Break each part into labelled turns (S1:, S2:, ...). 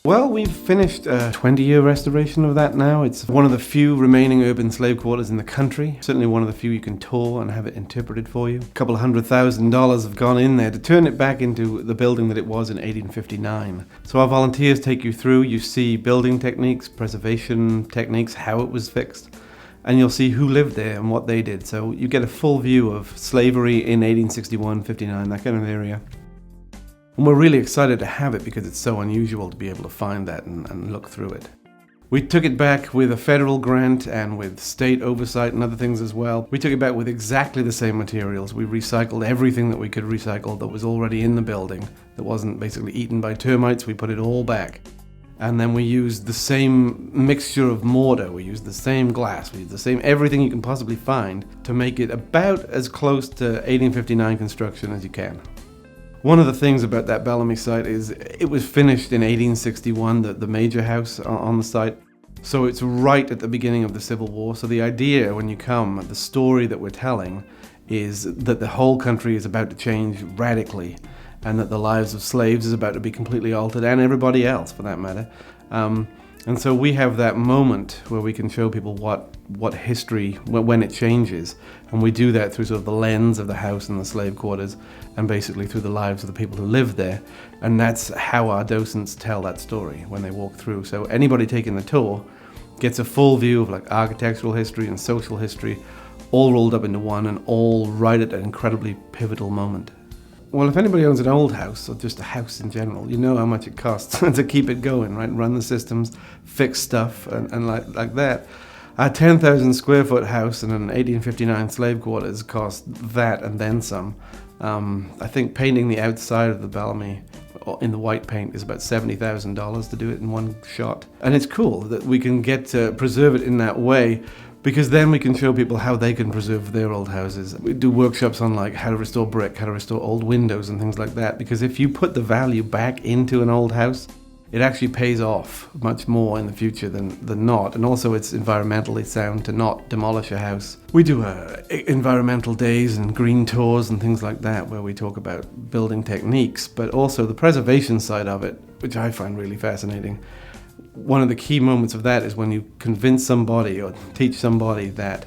S1: Well, we've finished a 20-year restoration of that now. It's one of the few remaining urban slave quarters in the country. Certainly one of the few you can tour and have it interpreted for you. A couple of $100,000 have gone in there to turn it back into the building that it was in 1859. So our volunteers take you through. You see building techniques, preservation techniques, how it was fixed. And you'll see who lived there and what they did. So you get a full view of slavery in 1861, 59, that kind of area. And we're really excited to have it because it's so unusual to be able to find that and look through it. We took it back with a federal grant and with state oversight and other things as well. We took it back with exactly the same materials. We recycled everything that we could recycle that was already in the building, that wasn't basically eaten by termites. We put it all back. And then we used the same mixture of mortar, we used the same glass, we used the same everything you can possibly find to make it about as close to 1859 construction as you can. One of the things about that Bellamy site is it was finished in 1861, the major house on the site. So it's right at the beginning of the Civil War. So the idea when you come, the story that we're telling is that the whole country is about to change radically and that the lives of slaves is about to be completely altered, and everybody else for that matter. And so we have that moment where we can show people what history, when it changes, and we do that through sort of the lens of the house and the slave quarters, and basically through the lives of the people who live there. And that's how our docents tell that story when they walk through. So anybody taking the tour gets a full view of like architectural history and social history, all rolled up into one and all right at an incredibly pivotal moment. Well, if anybody owns an old house, or just a house in general, you know how much it costs to keep it going, right? Run the systems, fix stuff, and like that. A 10,000 square foot house in an 1859 slave quarters cost that and then some. I think painting the outside of the Bellamy in the white paint is about $70,000 to do it in one shot. And it's cool that we can get to preserve it in that way, because then we can show people how they can preserve their old houses. We do workshops on like how to restore brick, how to restore old windows and things like that, because if you put the value back into an old house, it actually pays off much more in the future than not. And also it's environmentally sound to not demolish a house. We do environmental days and green tours and things like that where we talk about building techniques, but also the preservation side of it, which I find really fascinating. One of the key moments of that is when you convince somebody or teach somebody that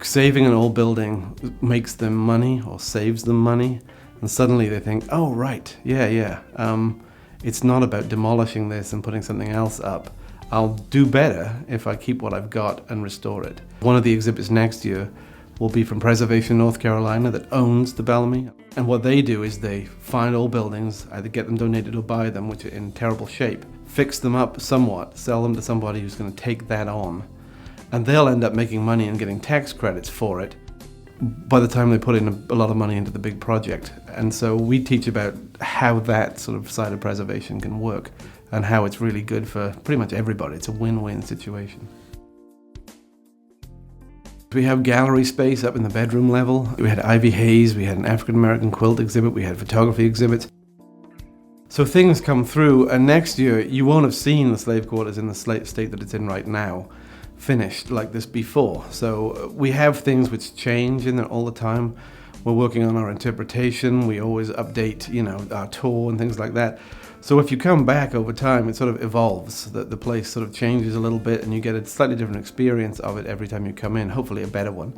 S1: saving an old building makes them money or saves them money, and suddenly they think, oh right, yeah. It's not about demolishing this and putting something else up. I'll do better if I keep what I've got and restore it. One of the exhibits next year will be from Preservation North Carolina that owns the Bellamy. And what they do is they find old buildings, either get them donated or buy them, which are in terrible shape, fix them up somewhat, sell them to somebody who's going to take that on, and they'll end up making money and getting tax credits for it by the time they put in a lot of money into the big project. And so we teach about how that sort of side of preservation can work and how it's really good for pretty much everybody. It's a win-win situation. We have gallery space up in the bedroom level. We had Ivy Hayes, we had an African American quilt exhibit, we had photography exhibits. So things come through, and next year you won't have seen the slave quarters in the state that it's in right now finished like this before. So we have things which change in there all the time. We're working on our interpretation. We always update, our tour and things like that. So if you come back over time, it sort of evolves. The place sort of changes a little bit, and you get a slightly different experience of it every time you come in, hopefully a better one.